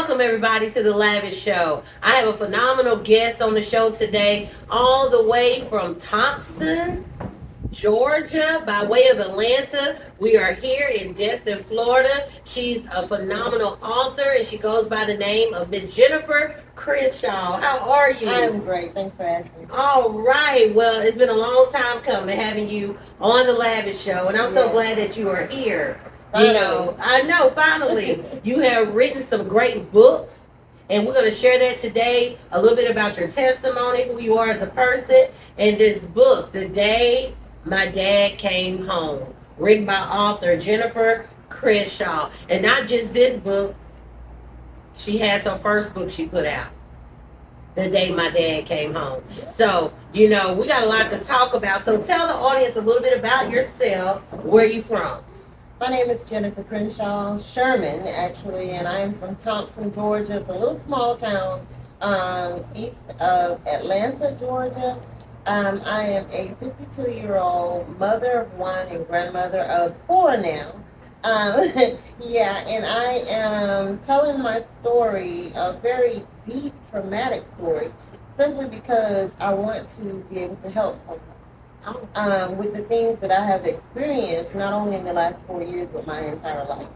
Welcome everybody to the Lavish Show. I have a phenomenal guest on the show today, all the way from Thompson, Georgia, by way of Atlanta. We are here in Destin, Florida. She's a phenomenal author, and she goes by the name of Miss Jennifer Crenshaw. How are you? I'm great. Thanks for asking. All right. Well, it's been a long time coming having you on the Lavish Show, and I'm so glad that you are here. Finally. You know, I know, finally. You have written some great books, and we're going to share that today, a little bit about your testimony, who you are as a person, and this book, The Day My Dad Came Home, written by author Jennifer Crenshaw. And not just this book, she has her first book she put out, The Day My Dad Came Home. So, you know, we got a lot to talk about. So tell the audience a little bit about yourself. Where you from? My name is Jennifer Crenshaw, Sherman, actually, and I am from Thompson, Georgia. It's a little small town east of Atlanta, Georgia. I am a 52-year-old mother of one and grandmother of four now. Yeah, and I am telling my story, a very deep, traumatic story, simply because I want to be able to help someone. With the things that I have experienced, not only in the last 4 years, but my entire life.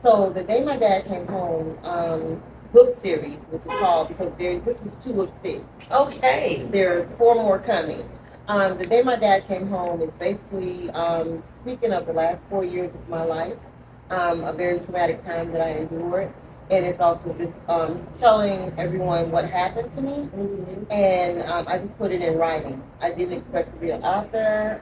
So The Day My Dad Came Home book series, which is called, because this is 2 of 6. Okay. There are 4 more coming. The Day My Dad Came Home is basically speaking of the last 4 years of my life, a very traumatic time that I endured. And it's also just telling everyone what happened to me. Mm-hmm. And I just put it in writing. I didn't expect to be an author.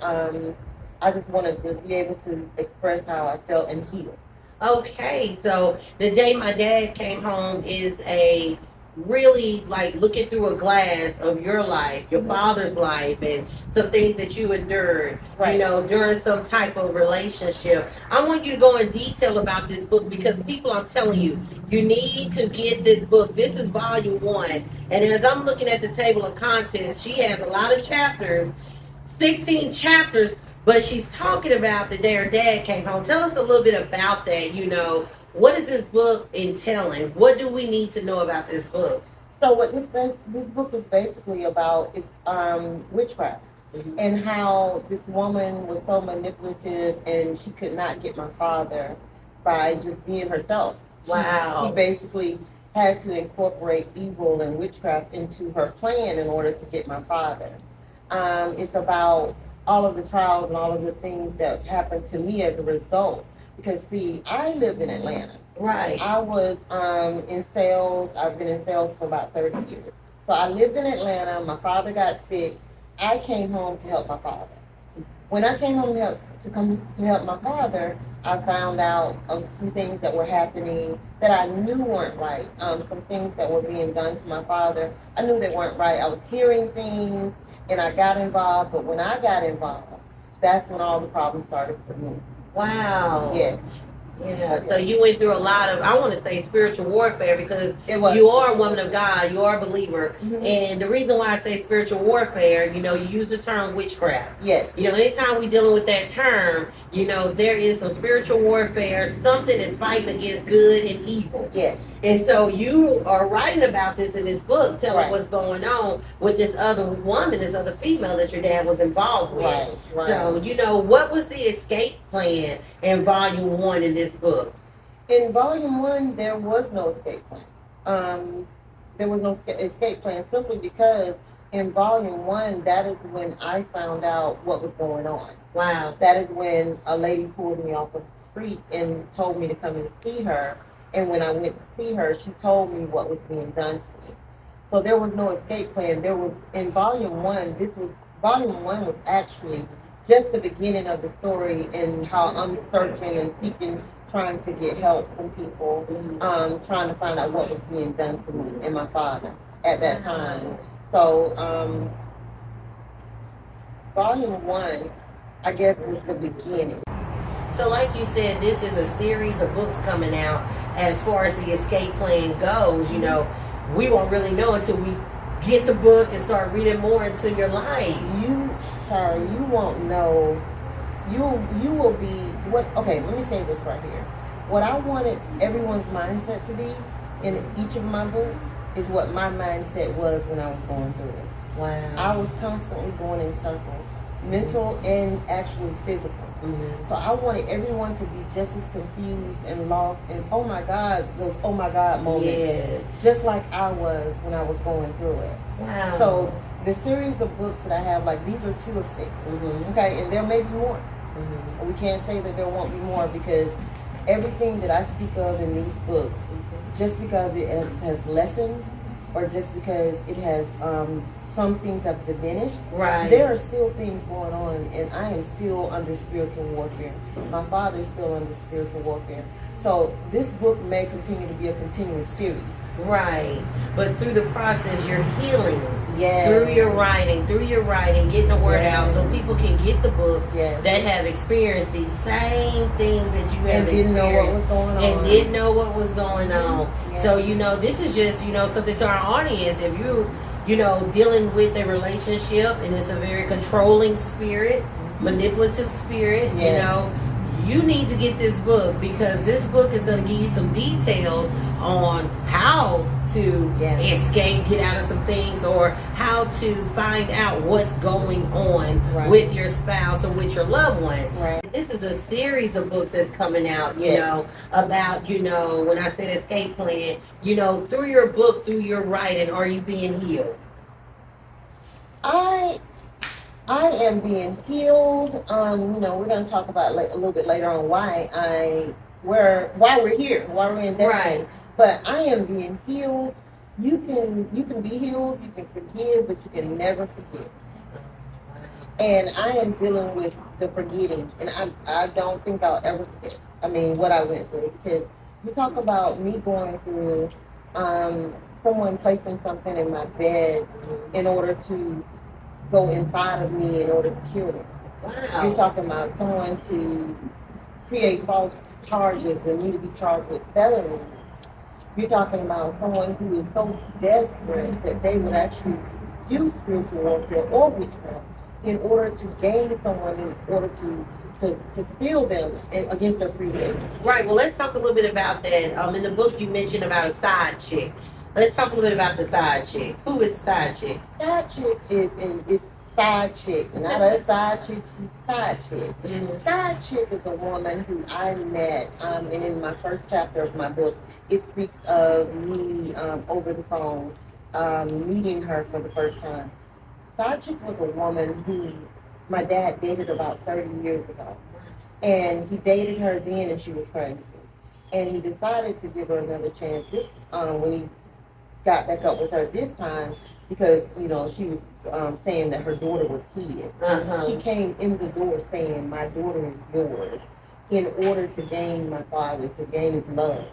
I just wanted to be able to express how I felt and heal. Okay, so The Day My Dad Came Home is a really like looking through a glass of your life, your father's life, and some things that you endured, you know, during some type of relationship. I want you to go in detail about this book because people, I'm telling you, you need to get this book. This is volume 1. And as I'm looking at the table of contents, she has a lot of chapters, 16 chapters, but she's talking about the day her dad came home. Tell us a little bit about that, you know. What is this book entailing? What do we need to know about this book? So what this book is basically about is witchcraft. Mm-hmm. And how this woman was so manipulative and she could not get my father by just being herself. Wow. She basically had to incorporate evil and witchcraft into her plan in order to get my father. It's about all of the trials and all of the things that happened to me as a result. Because, see, I lived in Atlanta. Right. I was in sales. I've been in sales for about 30 years. So I lived in Atlanta. My father got sick. I came home to help my father. When I came home to help my father, I found out some things that were happening that I knew weren't right. Some things that were being done to my father. I knew they weren't right. I was hearing things, and I got involved. But when I got involved, that's when all the problems started for me. Wow. Yes. Yeah. So you went through a lot of, I want to say, spiritual warfare because you are a woman of God, you are a believer. Mm-hmm. And the reason why I say spiritual warfare, you know, you use the term witchcraft. Yes. You know, anytime we're dealing with that term, you know, there is some spiritual warfare, something that's fighting against good and evil. Yes. And so you are writing about this in this book, telling what's going on with this other woman, this other female that your dad was involved with. Right. So, you know, what was the escape plan in volume 1 in this book? In volume 1, there was no escape plan. There was no escape plan simply because in volume 1, that is when I found out what was going on. Wow. That is when a lady pulled me off of the street and told me to come and see her. And when I went to see her, she told me what was being done to me. So there was no escape plan. There was, in volume 1, volume 1 was actually just the beginning of the story and how I'm searching and seeking, trying to get help from people, trying to find out what was being done to me and my father at that time. So volume 1, I guess, was the beginning. So like you said, this is a series of books coming out. As far as the escape plan goes, you know, we won't really know until we get the book and start reading more into your life. You won't know. You will be, okay, let me say this right here. What I wanted everyone's mindset to be in each of my books is what my mindset was when I was going through it. Wow. I was constantly going in circles, mental and actually physical. Mm-hmm. So I wanted everyone to be just as confused and lost and oh my God, those oh my God moments. Yes. Just like I was when I was going through it. Wow. So the series of books that I have, like these are 2 of 6. Mm-hmm. Okay, and there may be more. Mm-hmm. We can't say that there won't be more because everything that I speak of in these books, just because it has lessened or just because it has some things have diminished, Right. there are still things going on, and I am still under spiritual warfare. My father is still under spiritual warfare. So this book may continue to be a continuous series. Right. But through the process, you're healing. Yes. Through your writing, getting the word Yes. out so people can get the books Yes. that have experienced these same things that you have And didn't know what was going on. and didn't know what was going on. Yeah. So, this is just, something to our audience. If you dealing with a relationship and it's a very controlling spirit, manipulative spirit, Yes. you need to get this book because this book is going to give you some details on how to escape, get out of some things, or how to find out what's going on with your spouse or with your loved one. Right. This is a series of books that's coming out, about, when I said escape plan, through your book, through your writing, are you being healed? I am being healed. We're going to talk about a little bit later on why we're here, why we're in Destiny. Right. But I am being healed. You can be healed, you can forgive, but you can never forget. And I am dealing with the forgetting, and I don't think I'll ever forget. What I went through, because you talk about me going through someone placing something in my bed in order to go inside of me in order to kill me. Wow. You're talking about someone to create false charges and me to be charged with felonies. You're talking about someone who is so desperate that they would actually use spiritual warfare or witchcraft in order to gain someone, in order to steal them against their free will. Right. Well, let's talk a little bit about that. In the book, you mentioned about a side chick. Let's talk a little bit about the side chick. Who is the side chick? Side chick is side chick, not a side chick. She's side chick. Mm-hmm. Side chick is a woman who I met, and in my first chapter of my book, it speaks of me over the phone meeting her for the first time. Side chick was a woman who my dad dated about 30 years ago, and he dated her then, and she was crazy, and he decided to give her another chance. This when he got back up with her this time, because she was saying that her daughter was his. Uh-huh. She came in the door saying, "My daughter is yours," in order to gain my father, to gain his love.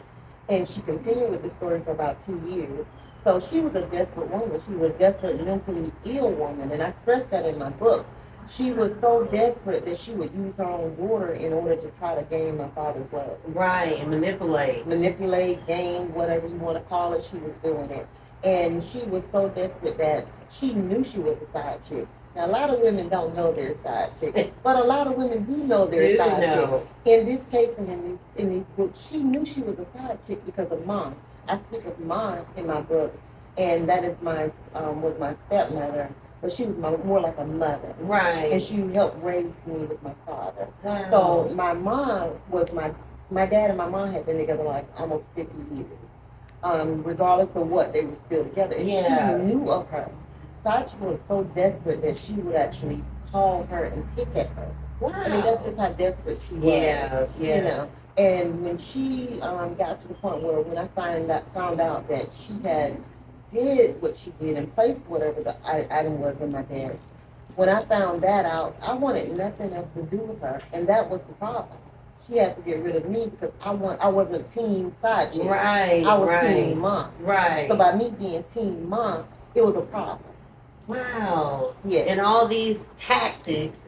And she continued with the story for about 2 years. So she was a desperate woman. She was a desperate, mentally ill woman, and I stressed that in my book. She was so desperate that she would use her own daughter in order to try to gain my father's love. Right, and manipulate, gain, whatever you want to call it. She was doing it. And she was so desperate that she knew she was a side chick. Now, a lot of women don't know they're a side chick, but a lot of women do know they're a side chick. In this case and in these books, she knew she was a side chick because of mom. I speak of mom in my book, and that is was my stepmother, but she was more like a mother. Right. And she helped raise me with my father. Wow. So my mom was my dad and my mom had been together like almost 50 years. Regardless of what, they were still together. And she knew of her. Sachi was so desperate that she would actually call her and pick at her. Wow. That's just how desperate she was. Yeah. And when she got to the point where when I found out that she had did what she did and placed whatever the item was in my bed, when I found that out, I wanted nothing else to do with her, and that was the problem. She had to get rid of me because I wasn't team side chick. Right. I was team mom. Right. So by me being team mom, it was a problem. Wow. Yes. And all these tactics,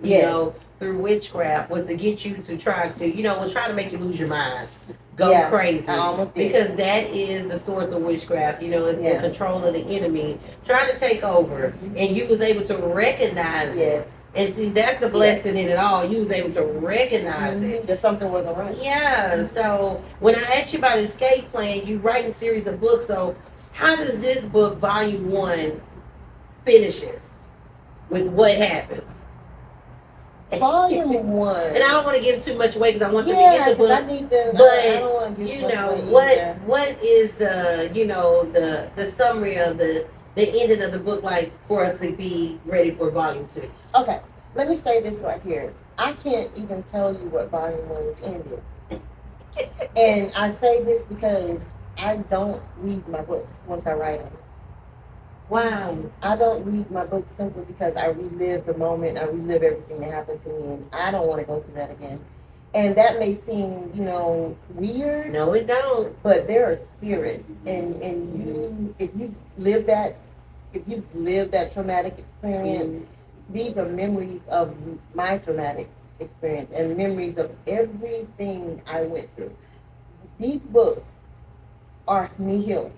through witchcraft was to get you to try to make you lose your mind. Go crazy. I almost did. Because that is the source of witchcraft. It's the control of the enemy trying to take over. And you was able to recognize it And see, that's the blessing in it all. You was able to recognize it. That something wasn't right. Yeah. So when I asked you about escape plan, you write a series of books. So how does this book, Volume 1, finishes with what happens? Volume 1. And I don't want to give too much away because I want them to get the book. I need them. But I don't want to give you much know away what is the the summary of the ending of the book, like, for us to be ready for Volume 2? Okay, let me say this right here. I can't even tell you what Volume 1's end is. And I say this because I don't read my books once I write them. Wow. I don't read my books simply because I relive the moment, I relive everything that happened to me, and I don't want to go through that again. And that may seem, weird. No, it don't. But there are spirits, and you, if you live that traumatic experience, these are memories of my traumatic experience and memories of everything I went through. These books are me healing.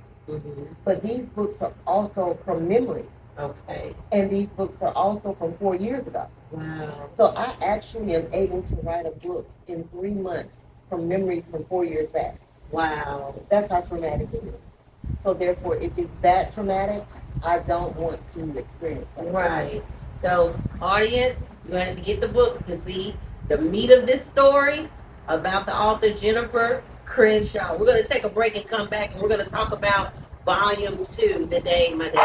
But these books are also from memory. Okay. And these books are also from 4 years ago. Wow. So I actually am able to write a book in 3 months from memory from 4 years back. Wow. That's how traumatic it is. So therefore, if it's that traumatic, I don't want to experience that. Right. So, audience, you're going to have to get the book to see the meat of this story about the author Jennifer Crenshaw. We're going to take a break and come back, and we're going to talk about Volume 2, The Day My Dad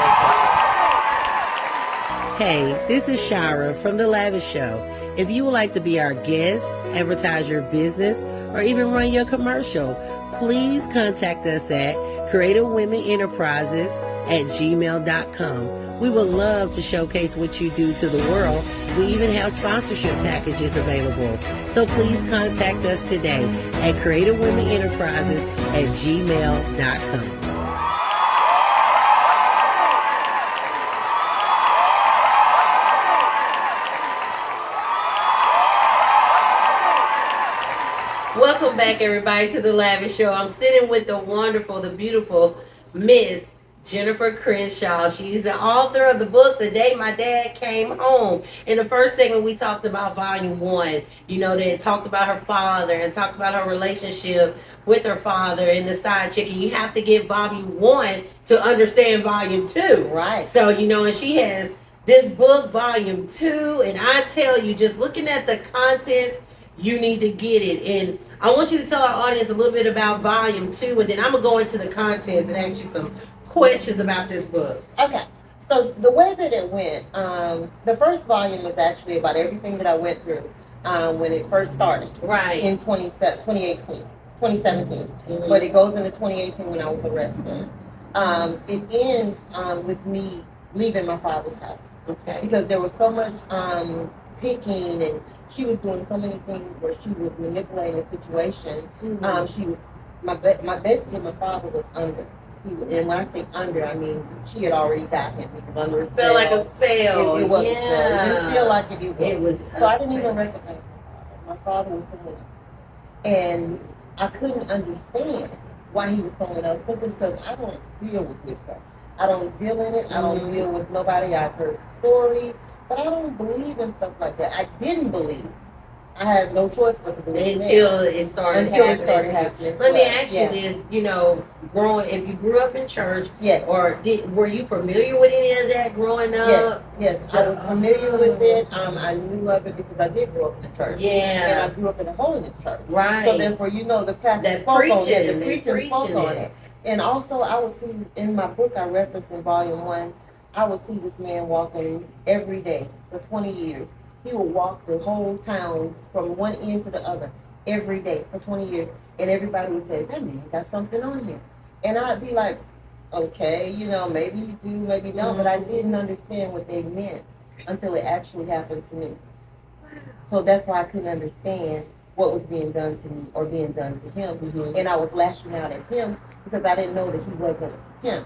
Came. Hey, this is Shara from The Lavish Show. If you would like to be our guest, advertise your business, or even run your commercial, please contact us at creativewomenenterprises@gmail.com. We would love to showcase what you do to the world. We even have sponsorship packages available. So please contact us today at creativewomenenterprises@gmail.com. Welcome back, everybody, to The Lavish Show. I'm sitting with the wonderful, the beautiful Miss Jennifer Crenshaw. She's the author of the book, The Day My Dad Came Home. In the first segment, we talked about Volume 1. They talked about her father and talked about her relationship with her father and the side chick. And you have to get Volume 1 to understand Volume 2. Right. So, and she has this book, Volume 2. And I tell you, just looking at the contents, you need to get it. And I want you to tell our audience a little bit about Volume 2, and then I'm going to go into the contents and ask you some questions about this book. Okay. So the way that it went, the first volume was actually about everything that I went through when it first started. Right. In 2017. But it goes into 2018 when I was arrested. It ends with me leaving my father's house. Okay. Because there was so much picking, and she was doing so many things where she was manipulating the situation. She was basically my father was under. And when I say under, I mean she had already got him. He was under a spell. Felt like a spell. It was a spell. It didn't feel like it. It was. So I didn't even recognize my father. My father was someone else, and I couldn't understand why he was someone else simply because I don't deal with witchcraft. I don't deal in it. I don't deal with nobody. I've heard stories. But I don't believe in stuff like that. I didn't believe. I had no choice but to believe until it started happening. Let me ask you this: if you grew up in church, yes, or were you familiar with any of that growing up? Yes, I was familiar with it. I knew of it because I did grow up in the church. Yeah, and I grew up in a holiness church. Right. So therefore, the pastor spoke on it. The preacher spoke on it. And also, I would see in my book I referenced in Volume 1. I would see this man walking every day for 20 years. He would walk the whole town from one end to the other every day for 20 years. And everybody would say, that man got something on him. And I'd be like, okay, maybe you do, maybe no. But I didn't understand what they meant until it actually happened to me. So that's why I couldn't understand what was being done to me or being done to him. And I was lashing out at him because I didn't know that he wasn't him.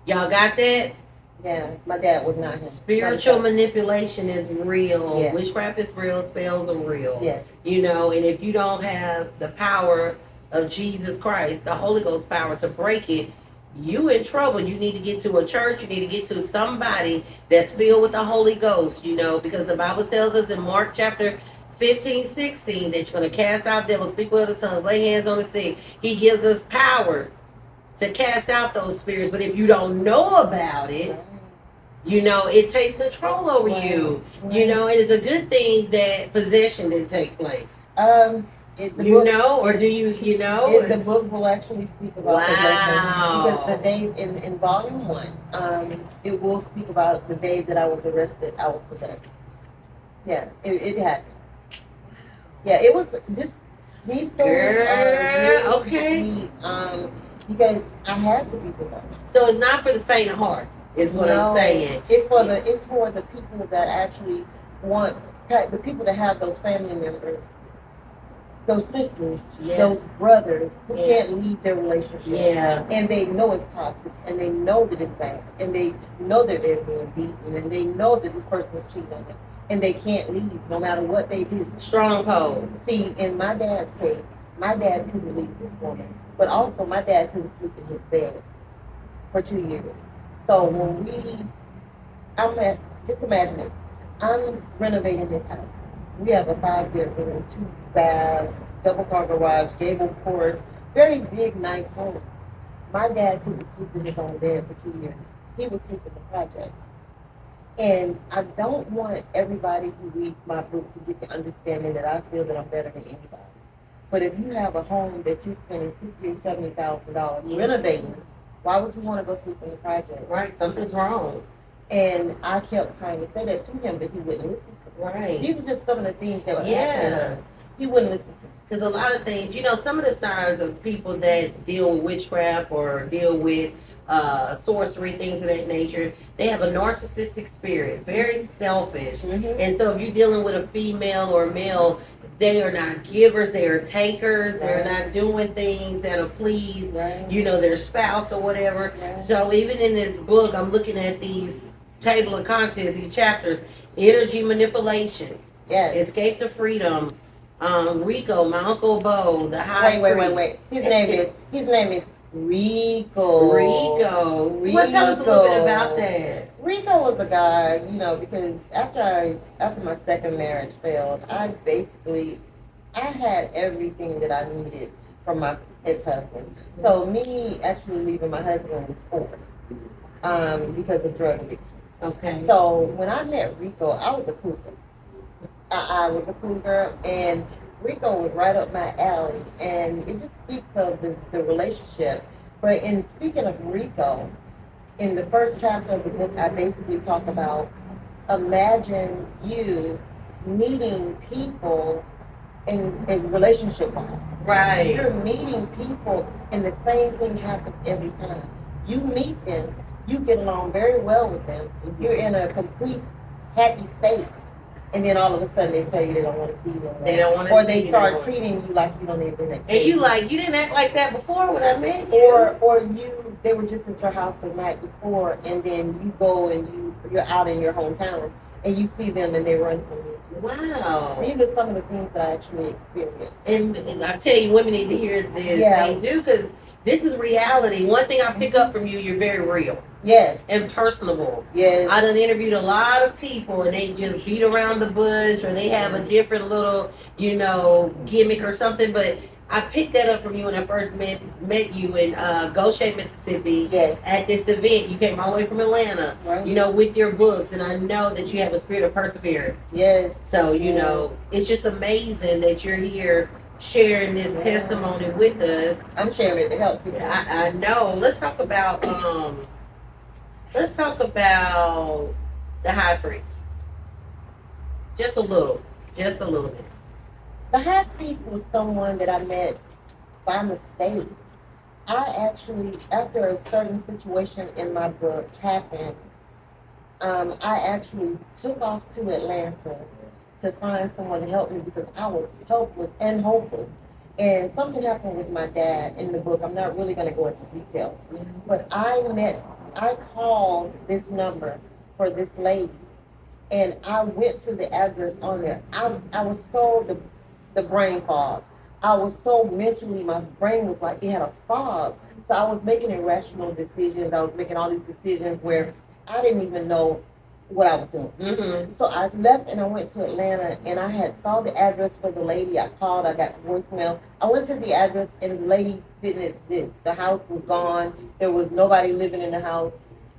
Y'all got that? Yeah, my dad was not him. Spiritual manipulation is real. Yeah. Witchcraft is real. Spells are real. Yes. And if you don't have the power of Jesus Christ, the Holy Ghost power to break it, you in trouble. You need to get to a church. You need to get to somebody that's filled with the Holy Ghost, because the Bible tells us in Mark chapter 15, 16 that you're going to cast out devils, speak with other tongues, lay hands on the sick. He gives us power to cast out those spirits. But if you don't know about it, it takes control over you. And it's a good thing that possession didn't take place. Or do you know? The book will actually speak about possession because the day in volume 1, it will speak about the day that I was arrested. I was possessed. Yeah, it happened. Yeah, it was this. These stories are really okay. Sweet, because I had to be possessed. So it's not for the faint of heart, is what I'm saying. It's for the people that actually want the people that have those family members, those sisters, those brothers who can't leave their relationship. Yeah. And they know it's toxic, and they know that it's bad, and they know that they're being beaten, and they know that this person is cheating on them, and they can't leave no matter what they do. Stronghold. See, in my dad's case, my dad couldn't leave this woman, but also my dad couldn't sleep in his bed for 2 years. So when just imagine this, I'm renovating this house. We have a 5-bedroom, 2-bath, double-car garage, gable porch, very big, nice home. My dad couldn't sleep in his own bed for 2 years. He was sleeping in the projects. And I don't want everybody who reads my book to get the understanding that I feel that I'm better than anybody. But if you have a home that you're spending $60,000 or $70,000 renovating, why would you want to go sleep in the project? Right, something's wrong. And I kept trying to say that to him, but he wouldn't listen to me. Right. These are just some of the things that were happening to him. He wouldn't listen to me. Because a lot of things, some of the signs of people that deal with witchcraft or deal with sorcery, things of that nature, they have a narcissistic spirit, very selfish. Mm-hmm. And so if you're dealing with a female or a male, they are not givers, they are takers. Right. They're not doing things that'll please, their spouse or whatever. Right. So even in this book, I'm looking at these table of contents, these chapters: energy manipulation, escape to freedom, Rico, my Uncle Bo, the high priest. Wait. His name is Rico. Well, tell us a little bit about that. Rico was a guy, because after my second marriage failed, I had everything that I needed from my ex-husband. So me actually leaving my husband was forced because of drug addiction. Okay. So when I met Rico, I was a cougar. I was a cougar, and Rico was right up my alley, and it just speaks of the relationship. But in speaking of Rico, in the first chapter of the book, I basically talk about, imagine you meeting people in relationship-wise. Right. You're meeting people, and the same thing happens every time. You meet them, you get along very well with them, you're in a complete happy state. And then all of a sudden they tell you they don't want to see you. They don't want to see you. Or they start treating you like you don't even exist. And you didn't act like that before when I met you. Or they were just at your house the night before, and then you go and you're out in your hometown and you see them and they run from you. Wow. These are some of the things that I actually experienced. And I tell you, women need to hear this. Yeah. They do, because this is reality. One thing I pick up from you, you're very real. Yes. And personable. Yes. I done interviewed a lot of people and they just beat around the bush, or they have a different little, gimmick or something. But I picked that up from you when I first met you in Goshen, Mississippi. Yes. At this event. You came all the way from Atlanta, right. With your books. And I know that you have a spirit of perseverance. Yes. So, it's just amazing that you're here sharing this testimony with us. I'm sharing it to help people. I know. Let's talk about the high priest. Just a little bit. The high priest was someone that I met by mistake. I actually, after a certain situation in my book happened, I actually took off to Atlanta to find someone to help me because I was helpless and hopeless. And something happened with my dad in the book. I'm not really going to go into detail. But I called this number for this lady, and I went to the address on there. I was so, the brain fog. I was so mentally, my brain was like, it had a fog. So I was making irrational decisions. I was making all these decisions where I didn't even know what I was doing. Mm-hmm. So I left and I went to Atlanta, and I had saw the address for the lady. I called, I got voicemail. I went to the address and the lady didn't exist. The house was gone. There was nobody living in the house.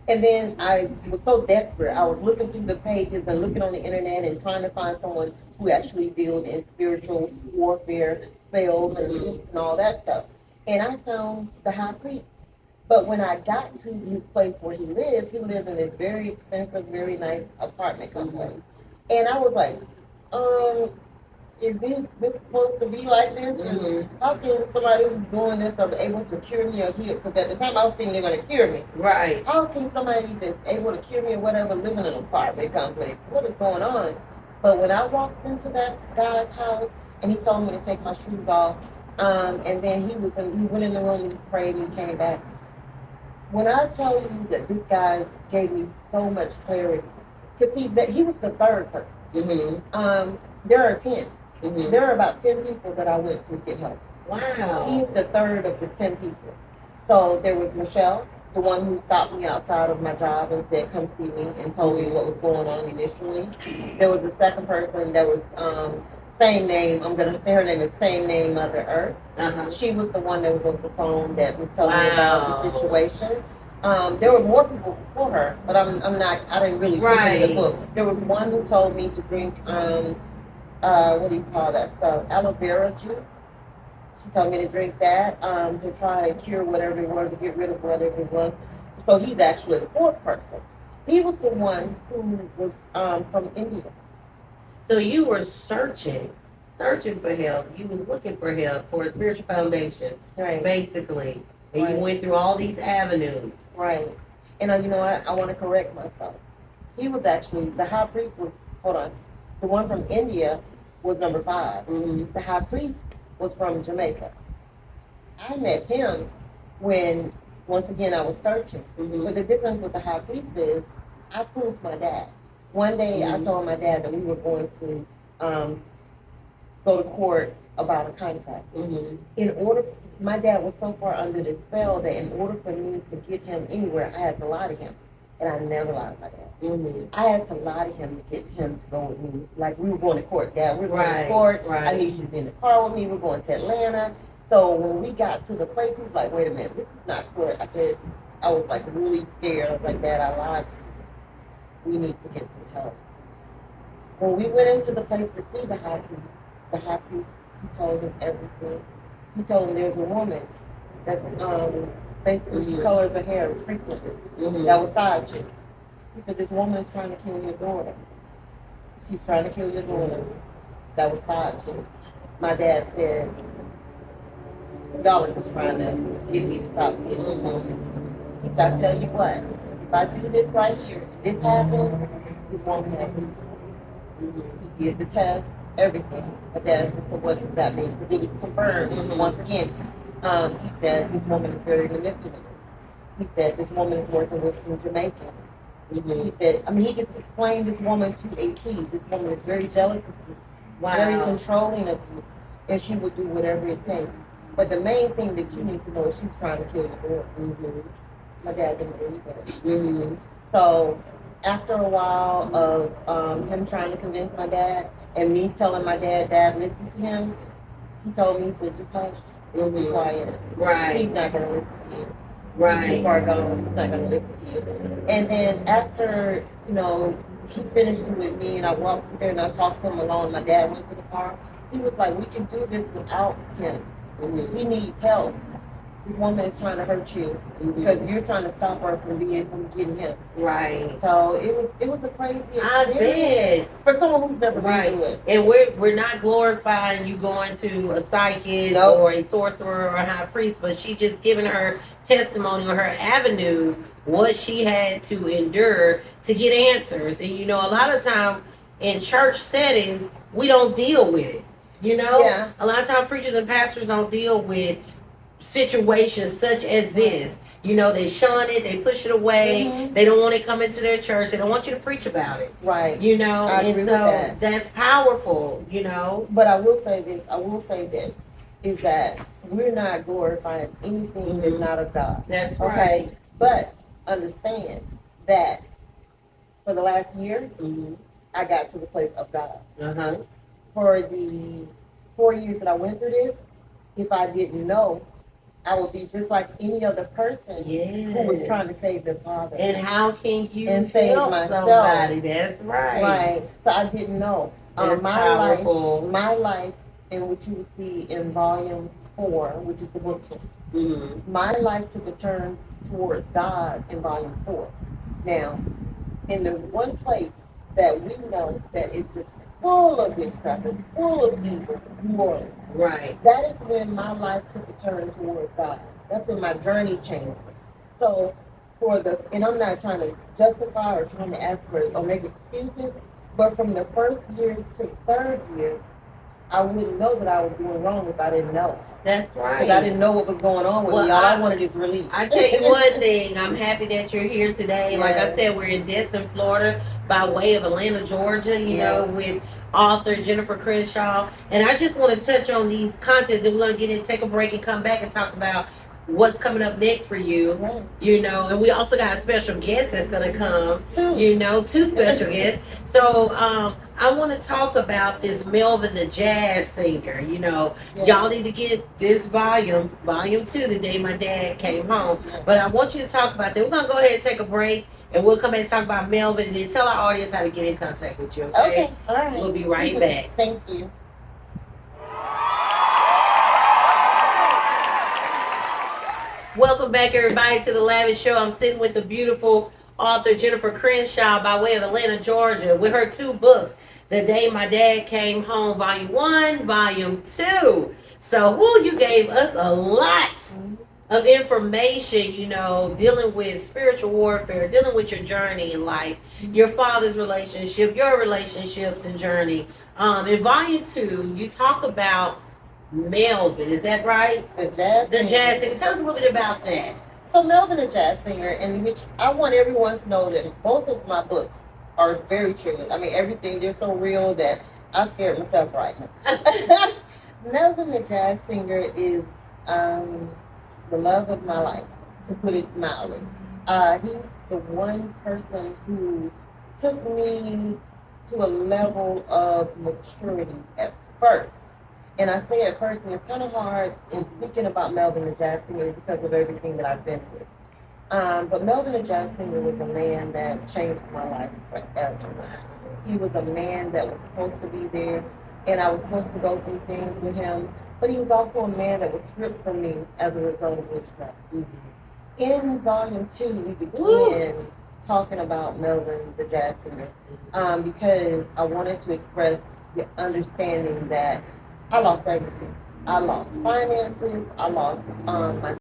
And then I was so desperate. I was looking through the pages and looking on the internet and trying to find someone who actually deals in spiritual warfare, spells and roots and all that stuff. And I found the high priest. But when I got to his place where he lived in this very expensive, very nice apartment complex. And I was like, is this supposed to be like this? Mm-hmm. How can somebody who's doing this are able to cure me or heal? Because at the time I was thinking they're going to cure me. Right. How can somebody that's able to cure me or whatever live in an apartment complex? What is going on? But when I walked into that guy's house and he told me to take my shoes off, and then he went in the room and he prayed and he came back. When I tell you that this guy gave me so much clarity, because see that he was the third person. Mm-hmm. There are 10. Mm-hmm. There are about 10 people that I went to get help. Wow. He's the third of the 10 people. So there was Michelle, the one who stopped me outside of my job and said, "Come see me," and told me what was going on initially. There was a second person that was same name. I'm gonna say her name is same name, Mother Earth. Uh-huh. She was the one that was over the phone that was telling me about the situation. There were more people before her, but I didn't really put it in the book. There was one who told me to drink what do you call that stuff? Aloe vera juice. She told me to drink that to try and cure whatever it was, to get rid of whatever it was. So he's actually the fourth person. He was the one who was from India. So you were searching for help. You was looking for help for a spiritual foundation, Right. basically. And Right. you went through all these avenues. Right. And you know what? I want to correct myself. He was actually, the high priest was, hold on, the one from India was number 5. Mm-hmm. The high priest was from Jamaica. I met him when, once again, I was searching. Mm-hmm. But the difference with the high priest is, I proved my dad. One day I told my dad that we were going to go to court about a contract. Mm-hmm. My dad was so far under the spell that in order for me to get him anywhere, I had to lie to him. And I never lied to my dad. Mm-hmm. I had to lie to him to get him to go with me. Like, we were going to court, Dad. We were going Right, to court. right. I need you to be in the car with me. We're going to Atlanta. So when we got to the place, he was like, "Wait a minute, this is not court." I was like really scared. I was like, "Dad, I lied to you. We need to get some help." When we went into the place to see the high priest, he told him everything. He told him there's a woman that's basically she colors her hair frequently. That was side chick. He said, "This woman is trying to kill your daughter. She's trying to kill your daughter." That was side chick. My dad said, "Y'all are just trying to get me to stop seeing this woman." He said, "I tell you what, if I do this right here, if this happens, this woman has me." He did the test, everything. My dad said, "So what does that mean?" Because it was confirmed. Once again, he said, "This woman is very manipulative." He said, "This woman is working with some Jamaicans." He said, he just explained this woman to a T. This woman is very jealous of you, very controlling of you, and she would do whatever it takes. But the main thing that you need to know is she's trying to kill your daughter." My dad didn't believe it. So after a while of him trying to convince my dad and me telling my dad, "Dad, listen to him," he told me, he said, "Just hush, just be quiet. Right. He's not going to listen to you. Right. He's too far gone. He's not going to listen to you." And then after, he finished it with me and I walked through there and I talked to him alone. My dad went to the car. He was like, "We can do this without him. He needs help. This woman is trying to hurt you because you're trying to stop her from getting him." Right. So it was a crazy experience. I bet. For someone who's never been Right. through it. And we're not glorifying you going to a psychic Nope. or a sorcerer or a high priest, but she just giving her testimony or her avenues, what she had to endure to get answers. And a lot of time in church settings, we don't deal with it. Yeah. A lot of time preachers and pastors don't deal with situations such as this. They shun it, they push it away, they don't want it coming to their church, they don't want you to preach about it. Right. I agree and with so that. that's powerful, But I will say this, is that we're not glorifying anything that's not of God. That's Okay, right. but understand that for the last year, I got to the place of God. For the 4 years that I went through this, if I didn't know, I would be just like any other person who was trying to save their father. And how can you save help myself? somebody? That's right. Right. So I didn't know. That's my powerful. My life, and what you will see in volume 4, which is the book 2. My life took a turn towards God in volume 4. Now, in the one place that we know that is just full of witchcraft and full of evil, New Orleans. Right. That is when my life took a turn towards God. That's when my journey changed. So and I'm not trying to justify or trying to ask for or make excuses, but from the first year to third year, I wouldn't know that I was doing wrong if I didn't know. That's right. Because I didn't know what was going on with me. All I wanted is relief. I tell you one thing, I'm happy that you're here today. Like I said, we're in Destin, Florida, by way of Atlanta, Georgia, you know, with author Jennifer Crenshaw. And I just want to touch on these contents, and we're going to get in, take a break, and come back and talk about what's coming up next for you, you know, and we also got a special guest that's going to come, you know, 2 special guests. So I want to talk about this Melvin the jazz singer, you know. Y'all need to get this volume 2, The Day My Dad Came Home. But I want you to talk about that. We're going to go ahead and take a break, and we'll come back and talk about Melvin, and then tell our audience how to get in contact with you, okay? All right. We'll be right back. Thank you. Welcome back, everybody, to the Lavish Show. I'm sitting with the beautiful author Jennifer Crenshaw by way of Atlanta, Georgia, with her 2 books, The Day My Dad Came Home, Volume 1, Volume 2. So, you gave us a lot of information, you know, dealing with spiritual warfare, dealing with your journey in life, your father's relationship, your relationships and journey. In Volume 2, you talk about Melvin, is that right? The jazz singer. Tell us a little bit about that. So Melvin, the jazz singer, in which I want everyone to know that both of my books are very true. I mean, everything, they're so real that I scared myself right now. Melvin, the jazz singer, is the love of my life, to put it mildly. He's the one person who took me to a level of maturity at first. And I say at first, and it's kind of hard in speaking about Melvin the jazz singer because of everything that I've been through. But Melvin the jazz singer was a man that changed my life forever. He was a man that was supposed to be there, and I was supposed to go through things with him. But he was also a man that was stripped from me as a result of witchcraft. In Volume 2, we begin talking about Melvin the jazz singer because I wanted to express the understanding that I lost everything. I lost finances. I lost my